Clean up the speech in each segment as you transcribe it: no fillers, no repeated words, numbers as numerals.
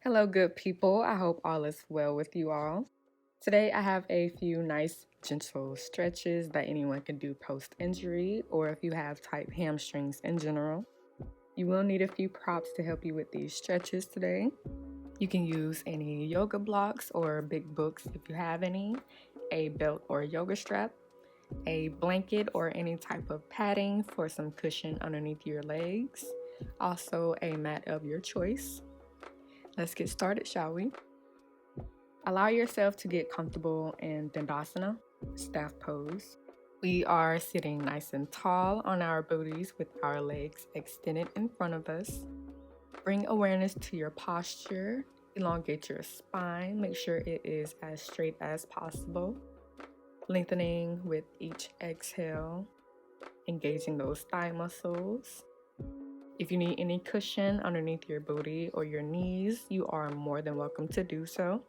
Hello, good people. I hope all is well with you all. Today, I have a few nice, gentle stretches that anyone can do post injury or if you have tight hamstrings in general. You will need a few props to help you with these stretches today. You can use any yoga blocks or big books if you have any, a belt or yoga strap, a blanket or any type of padding for some cushion underneath your legs, also a mat of your choice. Let's get started, shall we? Allow yourself to get comfortable in Dandasana, staff pose. We are sitting nice and tall on our booties with our legs extended in front of us. Bring awareness to your posture. Elongate your spine. Make sure it is as straight as possible. Lengthening with each exhale. Engaging those thigh muscles. If you need any cushion underneath your booty or your knees, you are more than welcome to do so.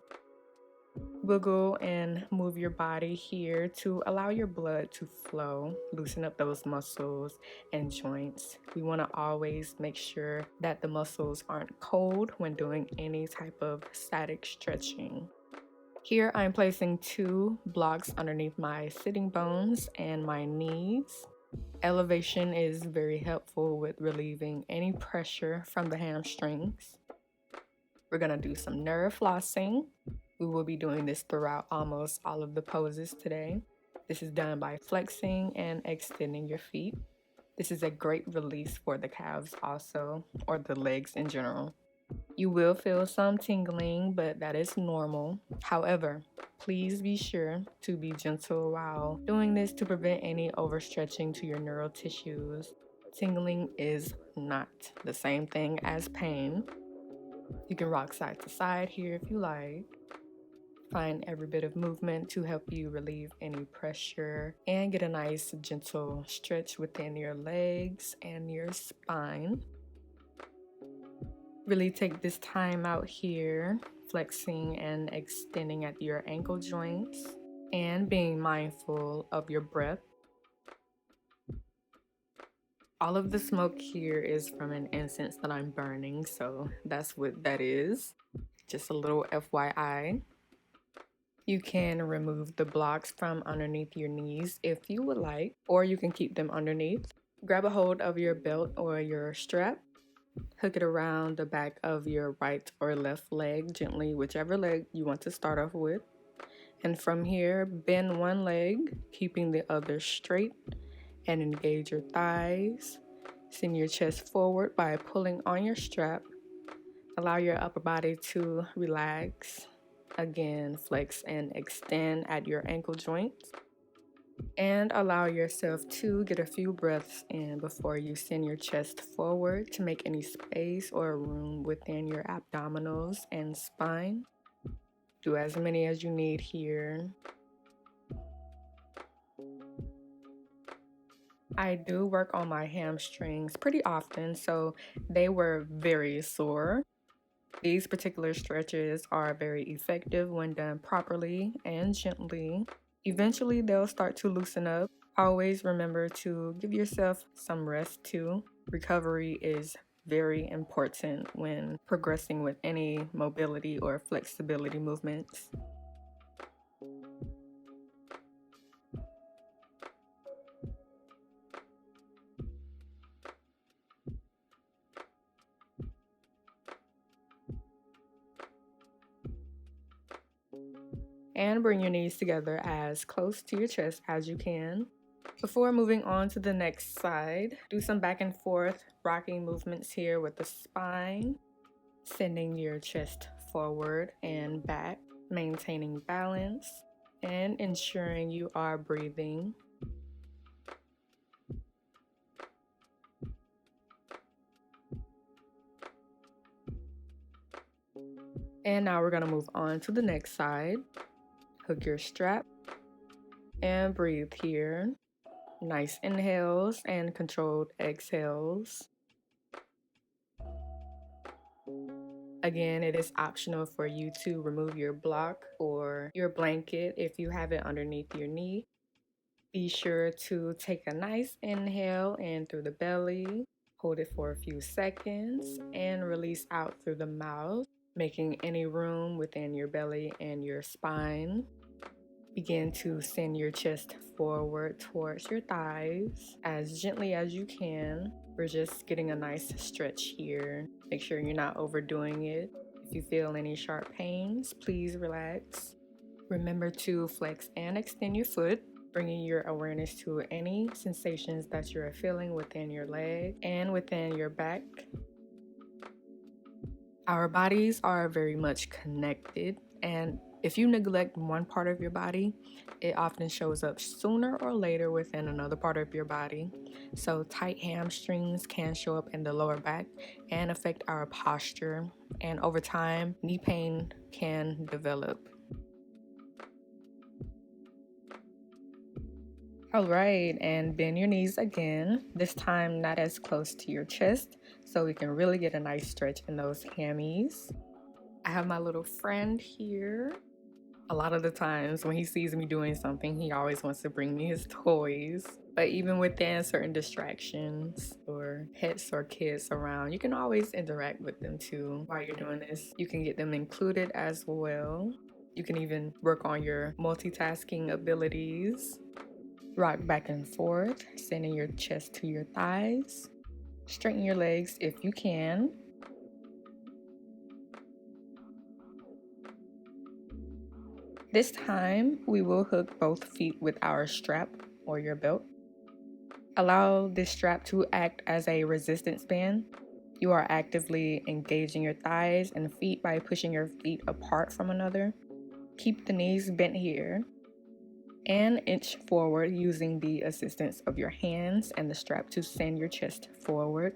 Wiggle and move your body here to allow your blood to flow, loosen up those muscles and joints. We want to always make sure that the muscles aren't cold when doing any type of static stretching. Here I'm placing 2 blocks underneath my sitting bones and my knees. Elevation is very helpful with relieving any pressure from the hamstrings. We're going to do some nerve flossing. We will be doing this throughout almost all of the poses today. This is done by flexing and extending your feet. This is a great release for the calves also, or the legs in general. You will feel some tingling, but that is normal. However, please be sure to be gentle while doing this to prevent any overstretching to your neural tissues. Tingling is not the same thing as pain. You can rock side to side here if you like. Find every bit of movement to help you relieve any pressure and get a nice gentle stretch within your legs and your spine. Really take this time out here, flexing and extending at your ankle joints and being mindful of your breath. All of the smoke here is from an incense that I'm burning, so that's what that is. Just a little FYI. You can remove the blocks from underneath your knees if you would like, or you can keep them underneath. Grab a hold of your belt or your strap. Hook it around the back of your right or left leg gently, whichever leg you want to start off with. And from here, bend one leg, keeping the other straight, and engage your thighs. Send your chest forward by pulling on your strap. Allow your upper body to relax. Again, flex and extend at your ankle joints. And allow yourself to get a few breaths in before you send your chest forward to make any space or room within your abdominals and spine. Do as many as you need here. I do work on my hamstrings pretty often, so they were very sore. These particular stretches are very effective when done properly and gently. Eventually, they'll start to loosen up. Always remember to give yourself some rest too. Recovery is very important when progressing with any mobility or flexibility movements. And bring your knees together as close to your chest as you can. Before moving on to the next side, do some back and forth rocking movements here with the spine, sending your chest forward and back, maintaining balance, and ensuring you are breathing. And now we're going to move on to the next side. Hook your strap and breathe here. Nice inhales and controlled exhales. Again, it is optional for you to remove your block or your blanket if you have it underneath your knee. Be sure to take a nice inhale in through the belly, hold it for a few seconds, and release out through the mouth. making any room within your belly and your spine. Begin to send your chest forward towards your thighs as gently as you can. We're just getting a nice stretch here. Make sure you're not overdoing it. If you feel any sharp pains, please relax. Remember to flex and extend your foot, bringing your awareness to any sensations that you're feeling within your leg and within your back. Our bodies are very much connected, and if you neglect one part of your body, it often shows up sooner or later within another part of your body. So tight hamstrings can show up in the lower back and affect our posture, and over time, knee pain can develop. All right, and bend your knees again, this time not as close to your chest, so we can really get a nice stretch in those hammies. I have my little friend here. A lot of the times when he sees me doing something, he always wants to bring me his toys. But even within certain distractions or pets or kids around, you can always interact with them too while you're doing this. You can get them included as well. You can even work on your multitasking abilities. Rock back and forth, sending your chest to your thighs. Straighten your legs if you can. This time, we will hook both feet with our strap or your belt. Allow this strap to act as a resistance band. You are actively engaging your thighs and feet by pushing your feet apart from another. Keep the knees bent here and inch forward using the assistance of your hands and the strap to send your chest forward.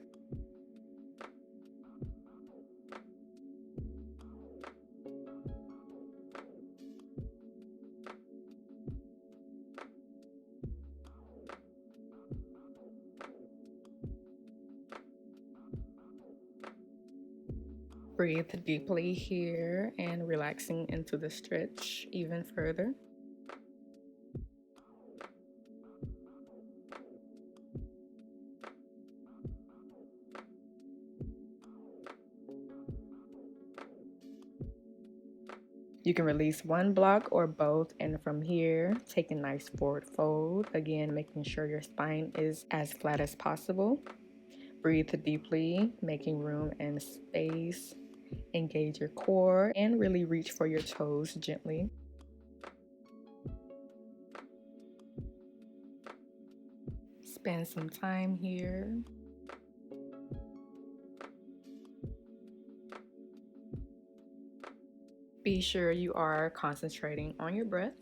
Breathe deeply here and relaxing into the stretch even further. You can release one block or both, and from here, take a nice forward fold. Again, making sure your spine is as flat as possible. Breathe deeply, making room and space. Engage your core and really reach for your toes gently. Spend some time here. Be sure you are concentrating on your breath.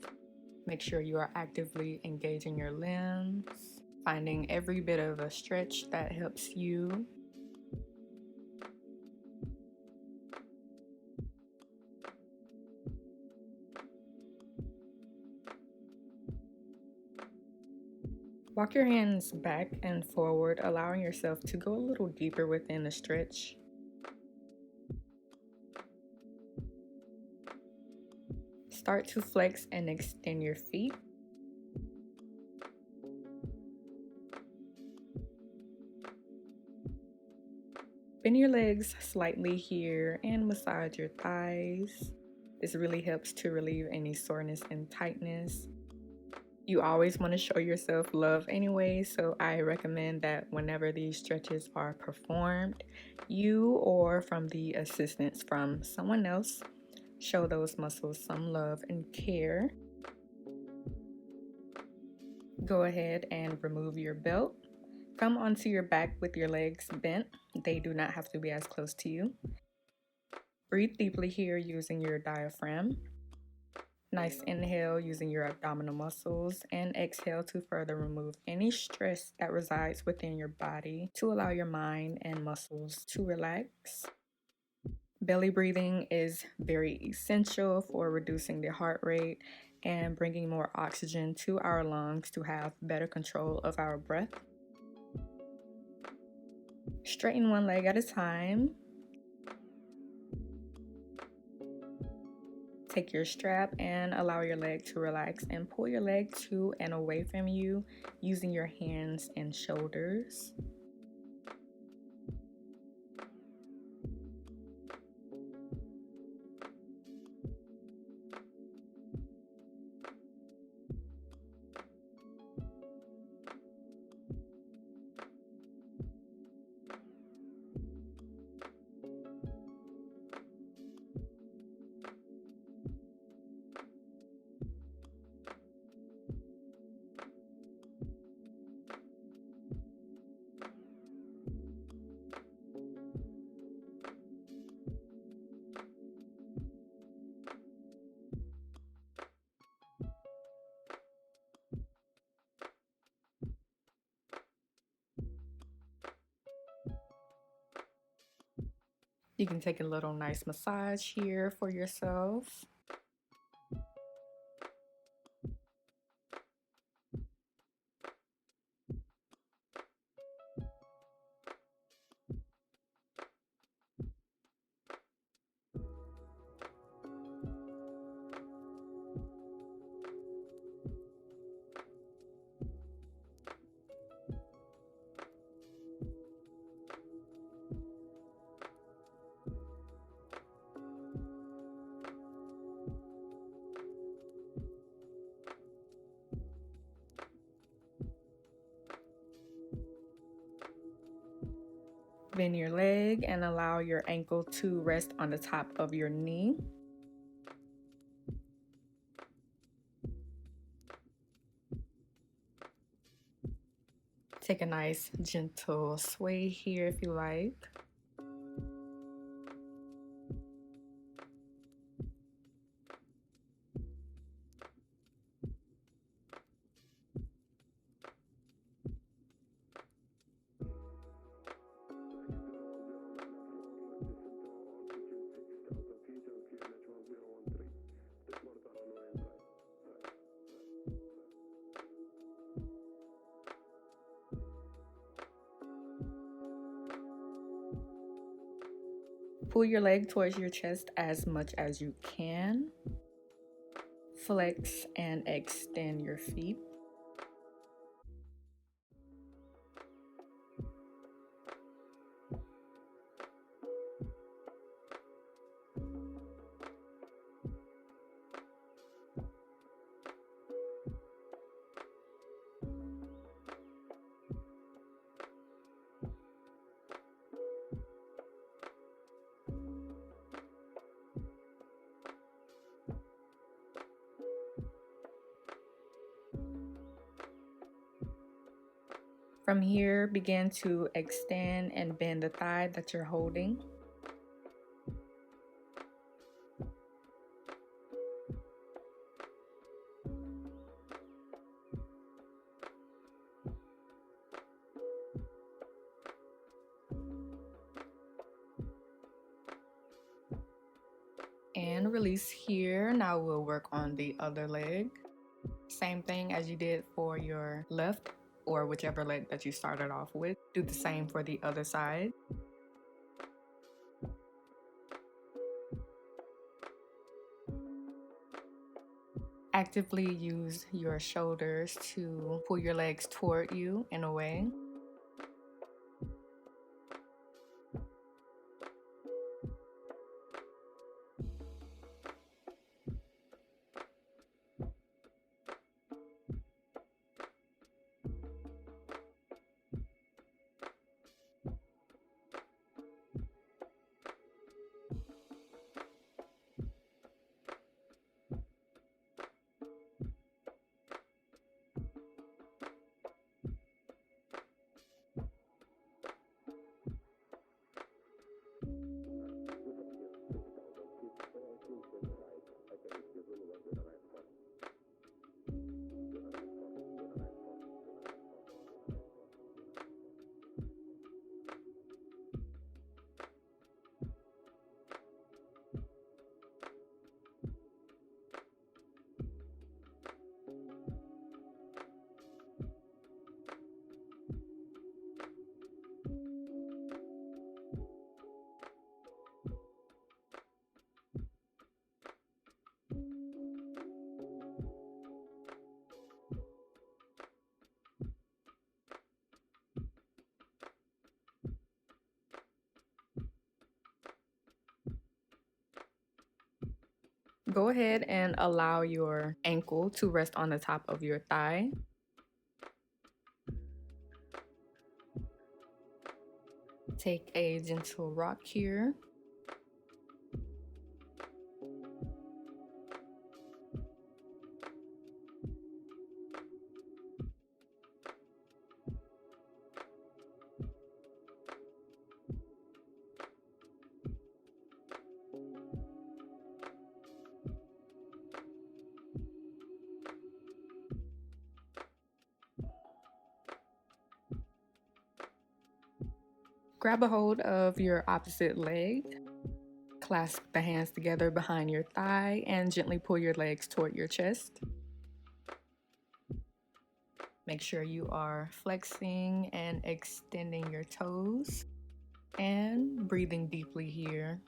Make sure you are actively engaging your limbs, finding every bit of a stretch that helps you. Walk your hands back and forward, allowing yourself to go a little deeper within the stretch. Start to flex and extend your feet. Bend your legs slightly here and massage your thighs. This really helps to relieve any soreness and tightness. You always want to show yourself love anyway, so I recommend that whenever these stretches are performed, you or from the assistance from someone else, show those muscles some love and care. Go ahead and remove your belt. Come onto your back with your legs bent. They do not have to be as close to you. Breathe deeply here using your diaphragm. Nice inhale using your abdominal muscles, and exhale to further remove any stress that resides within your body to allow your mind and muscles to relax. Belly breathing is very essential for reducing the heart rate and bringing more oxygen to our lungs to have better control of our breath. Straighten one leg at a time. Take your strap and allow your leg to relax and pull your leg to and away from you using your hands and shoulders. You can take a little nice massage here for yourself. Bend your leg and allow your ankle to rest on the top of your knee. Take a nice gentle sway here if you like. Pull your leg towards your chest as much as you can. Flex and extend your feet. From here, begin to extend and bend the thigh that you're holding. And release here. Now we'll work on the other leg. Same thing as you did for your left or whichever leg that you started off with. Do the same for the other side. Actively use your shoulders to pull your legs toward you in a way. Go ahead and allow your ankle to rest on the top of your thigh. Take a gentle rock here. Grab a hold of your opposite leg Clasp the hands together behind your thigh and gently pull your legs toward your chest. Make sure you are flexing and extending your toes and breathing deeply here.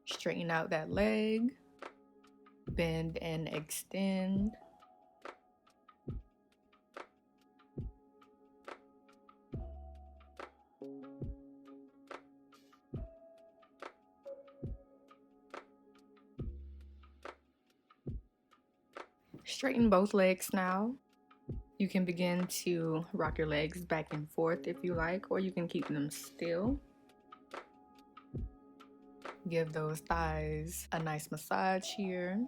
Straighten out that leg, bend and extend. Straighten both legs now. You can begin to rock your legs back and forth if you like, or you can keep them still. Give those thighs a nice massage here.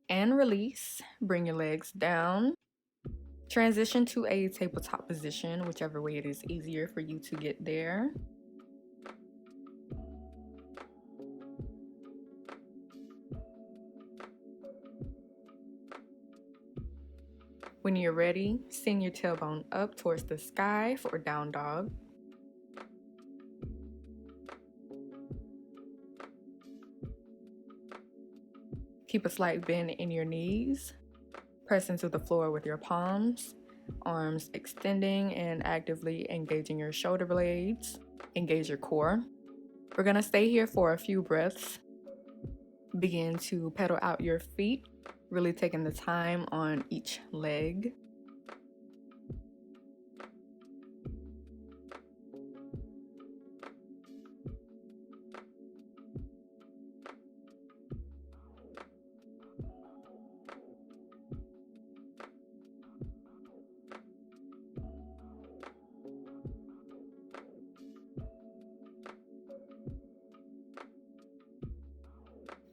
And release. Bring your legs down. Transition to a tabletop position, whichever way it is easier for you to get there. When you're ready, send your tailbone up towards the sky for down dog. Keep a slight bend in your knees. Press into the floor with your palms, arms extending and actively engaging your shoulder blades. Engage your core. We're gonna stay here for a few breaths. Begin to pedal out your feet, really taking the time on each leg.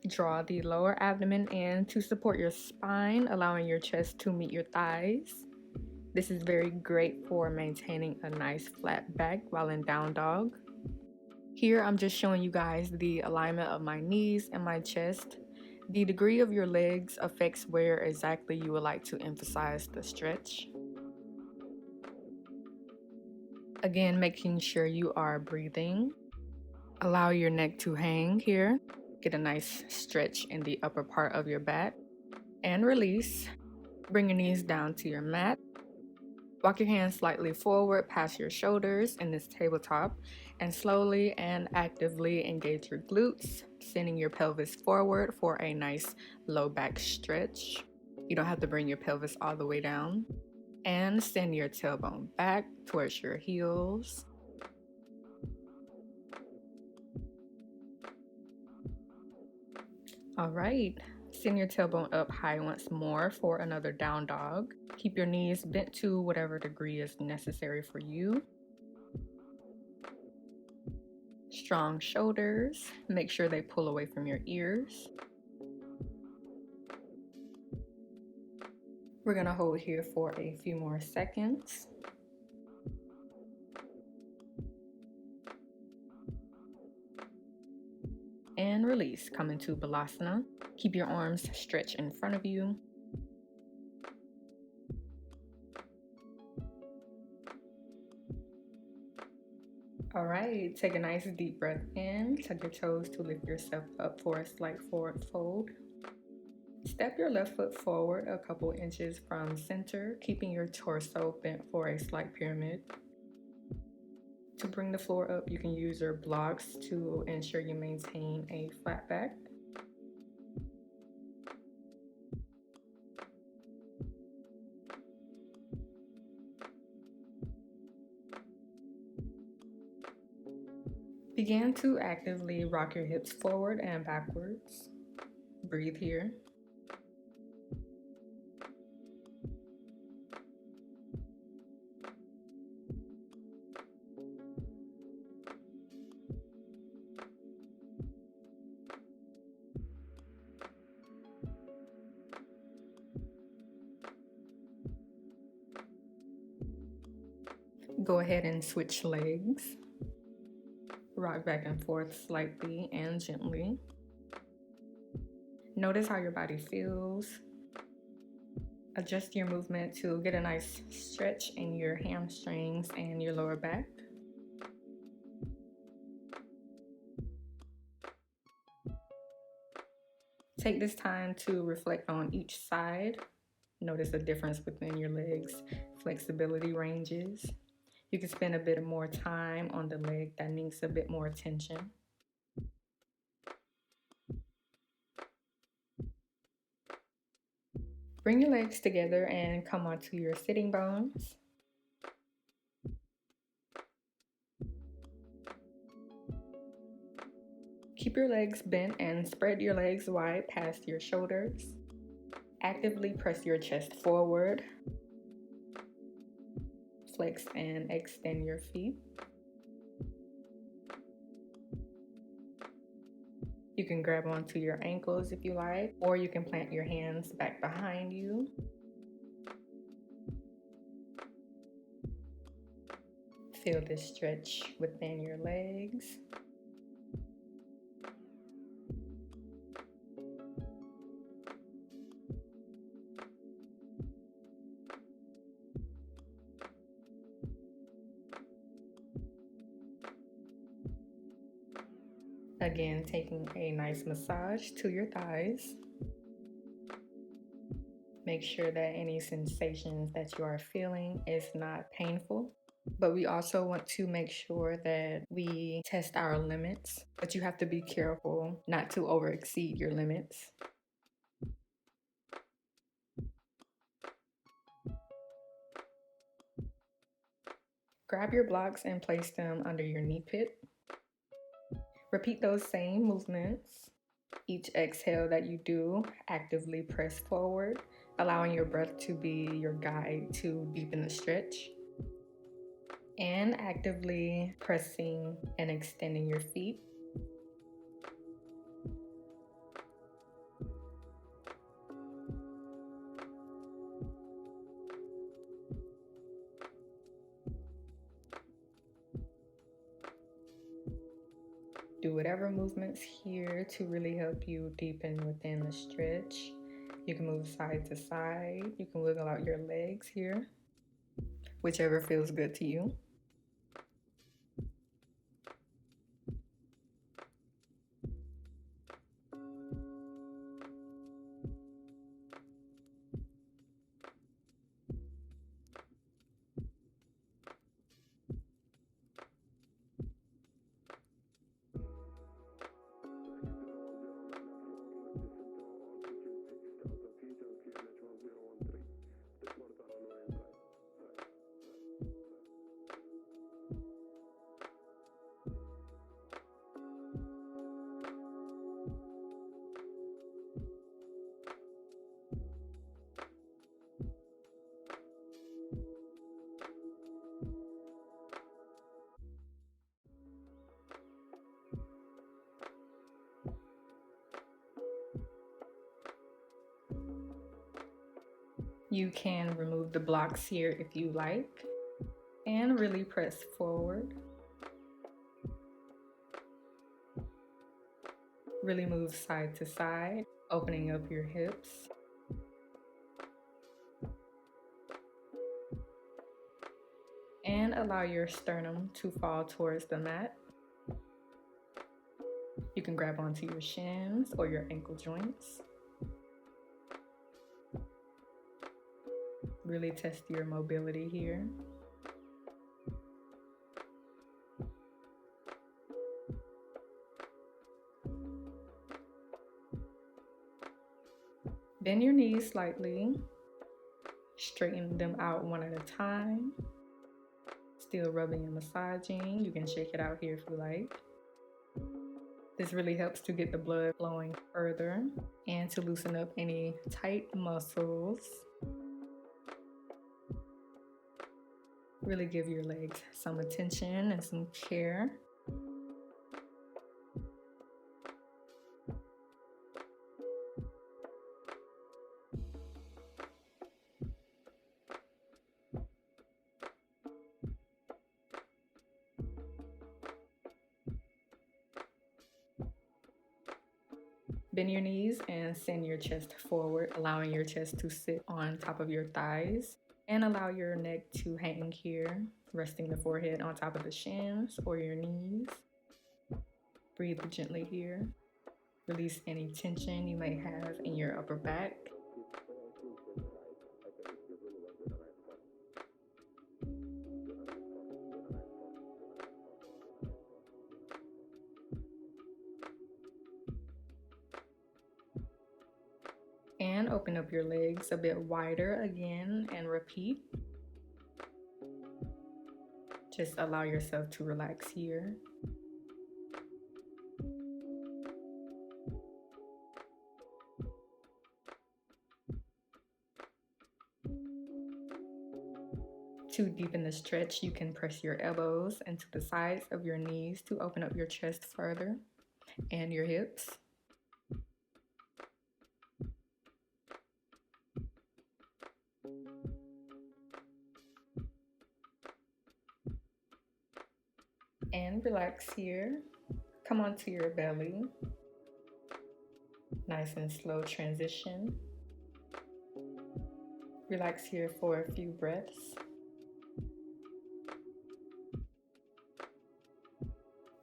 Draw the lower abdomen in to support your spine, allowing your chest to meet your thighs. This is very great for maintaining a nice flat back while in down dog. Here I'm just showing you guys the alignment of my knees and my chest. The degree of your legs affects where exactly you would like to emphasize the stretch. Again, making sure you are breathing. Allow your neck to hang here. Get a nice stretch in the upper part of your back. And release. Bring your knees down to your mat. Walk your hands slightly forward past your shoulders in this tabletop and slowly and actively engage your glutes, sending your pelvis forward for a nice low back stretch. You don't have to bring your pelvis all the way down. And send your tailbone back towards your heels. All right, send your tailbone up high once more for another down dog. Keep your knees bent to whatever degree is necessary for you. Strong shoulders, make sure they pull away from your ears. We're gonna hold here for a few more seconds. And release, come into Balasana. Keep your arms stretched in front of you. All right, take a nice deep breath in. Tuck your toes to lift yourself up for a slight forward fold. Step your left foot forward a couple inches from center, keeping your torso bent for a slight pyramid. To bring the floor up, you can use your blocks to ensure you maintain a flat back. Begin to actively rock your hips forward and backwards. Breathe here. Go ahead and switch legs. Rock back and forth slightly and gently. Notice how your body feels. Adjust your movement to get a nice stretch in your hamstrings and your lower back. Take this time to reflect on each side. Notice the difference within your legs' flexibility ranges. You can spend a bit more time on the leg that needs a bit more attention. Bring your legs together and come onto your sitting bones. Keep your legs bent and spread your legs wide past your shoulders. Actively press your chest forward. Flex and extend your feet. You can grab onto your ankles if you like, or you can plant your hands back behind you. Feel this stretch within your legs. Again, taking a nice massage to your thighs. Make sure that any sensations that you are feeling is not painful. But we also want to make sure that we test our limits, but you have to be careful not to overexceed your limits. Grab your blocks and place them under your knee pit. Repeat those same movements. Each exhale that you do, actively press forward, allowing your breath to be your guide to deepen the stretch. And actively pressing and extending your feet. Do whatever movements here to really help you deepen within the stretch. You can move side to side. You can wiggle out your legs here, whichever feels good to you. You can remove the blocks here if you like, and really press forward. Really move side to side, opening up your hips. And allow your sternum to fall towards the mat. You can grab onto your shins or your ankle joints. Really test your mobility here. Bend your knees slightly. Straighten them out one at a time. Still rubbing and massaging. You can shake it out here if you like. This really helps to get the blood flowing further and to loosen up any tight muscles. Really give your legs some attention and some care. Bend your knees and send your chest forward, allowing your chest to sit on top of your thighs, and allow your neck to hang here, resting the forehead on top of the shins or your knees. Breathe gently here. Release any tension you may have in your upper back. And open up your legs a bit wider again and repeat. Just allow yourself to relax here. To deepen the stretch, you can press your elbows into the sides of your knees to open up your chest further and your hips. And relax here. Come onto your belly. Nice and slow transition. Relax here for a few breaths.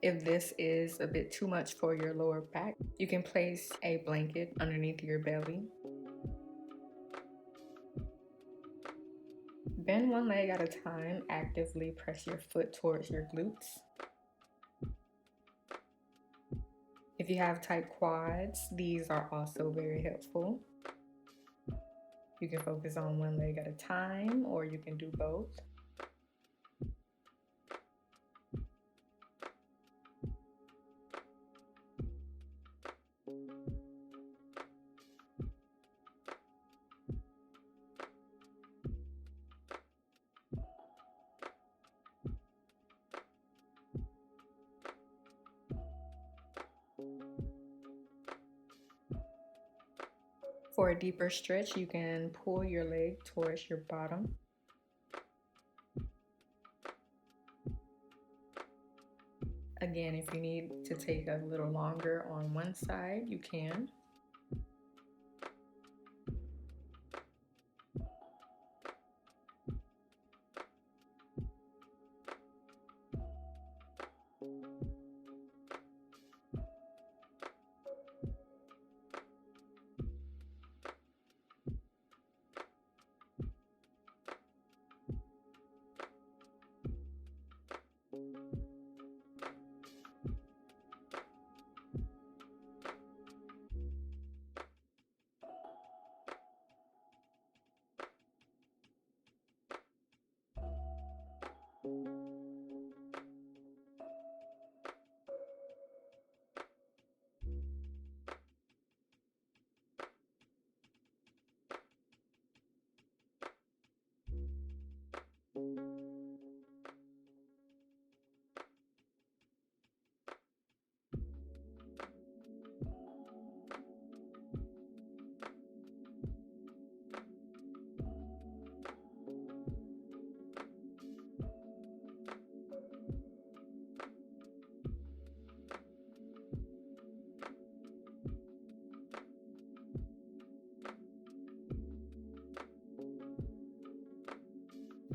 If this is a bit too much for your lower back, you can place a blanket underneath your belly. Bend one leg at a time. Actively press your foot towards your glutes. If you have tight quads, these are also very helpful. You can focus on one leg at a time, or you can do both. For a deeper stretch, you can pull your leg towards your bottom. Again, if you need to take a little longer on one side, you can.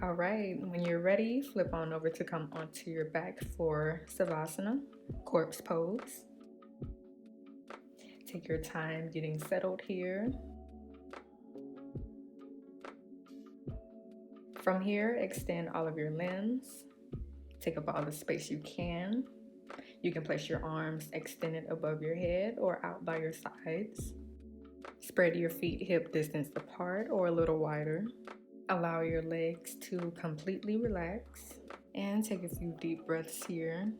All right, when you're ready, flip on over to come onto your back for Savasana, corpse pose. Take your time getting settled here. From here, extend all of your limbs. Take up all the space you can. You can place your arms extended above your head or out by your sides. Spread your feet hip distance apart or a little wider. Allow your legs to completely relax and take a few deep breaths here.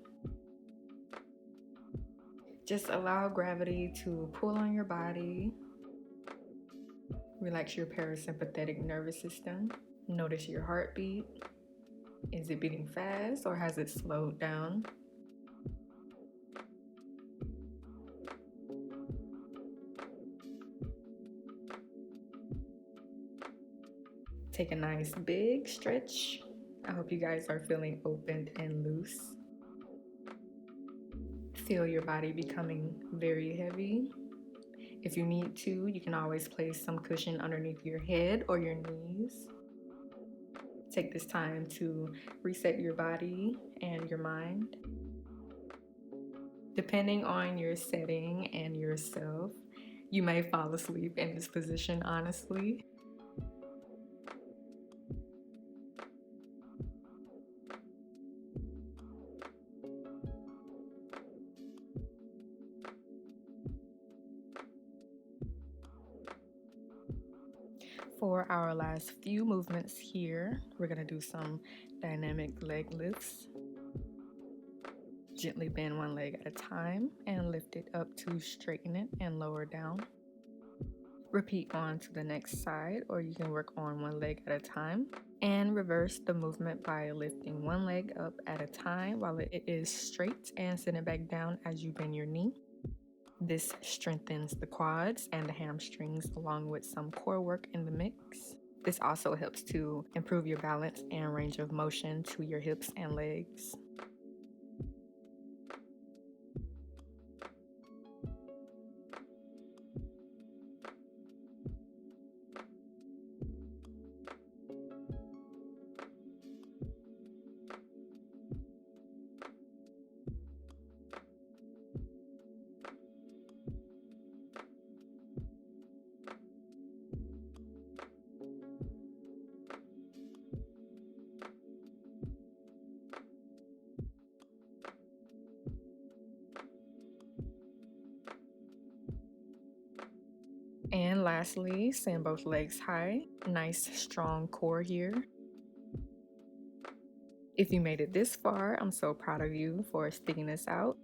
Just allow gravity to pull on your body. Relax your parasympathetic nervous system. Notice your heartbeat. Is it beating fast or has it slowed down? Take a nice big stretch. I hope you guys are feeling opened and loose. Feel your body becoming very heavy. If you need to, you can always place some cushion underneath your head or your knees. Take this time to reset your body and your mind. Depending on your setting and yourself, you may fall asleep in this position, honestly. For our last few movements here, we're gonna do some dynamic leg lifts. Gently bend one leg at a time and lift it up to straighten it and lower down. Repeat on to the next side, or you can work on one leg at a time. And reverse the movement by lifting one leg up at a time while it is straight and send it back down as you bend your knee. This strengthens the quads and the hamstrings along with some core work in the mix. This also helps to improve your balance and range of motion to your hips and legs. And lastly, send both legs high. Nice strong core here. If you made it this far, I'm so proud of you for sticking this out.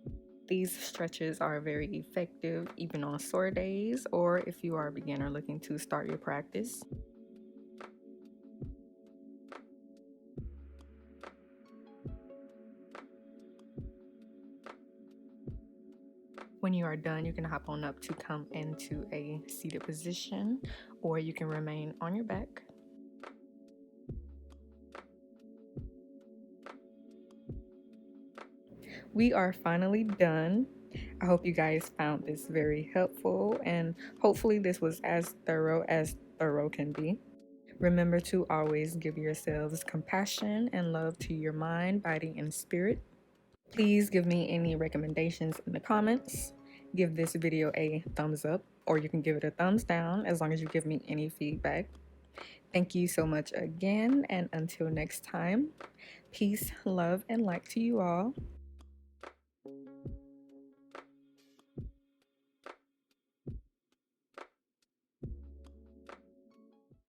These stretches are very effective even on sore days or if you are a beginner looking to start your practice. When you are done, you can hop on up to come into a seated position, or you can remain on your back. We are finally done. I hope you guys found this very helpful, and hopefully this was as thorough can be. Remember to always give yourselves compassion and love to your mind, body, and spirit. Please give me any recommendations in the comments. Give this video a thumbs up, or you can give it a thumbs down as long as you give me any feedback. Thank you so much again, and until next time, peace, love, and light to you all.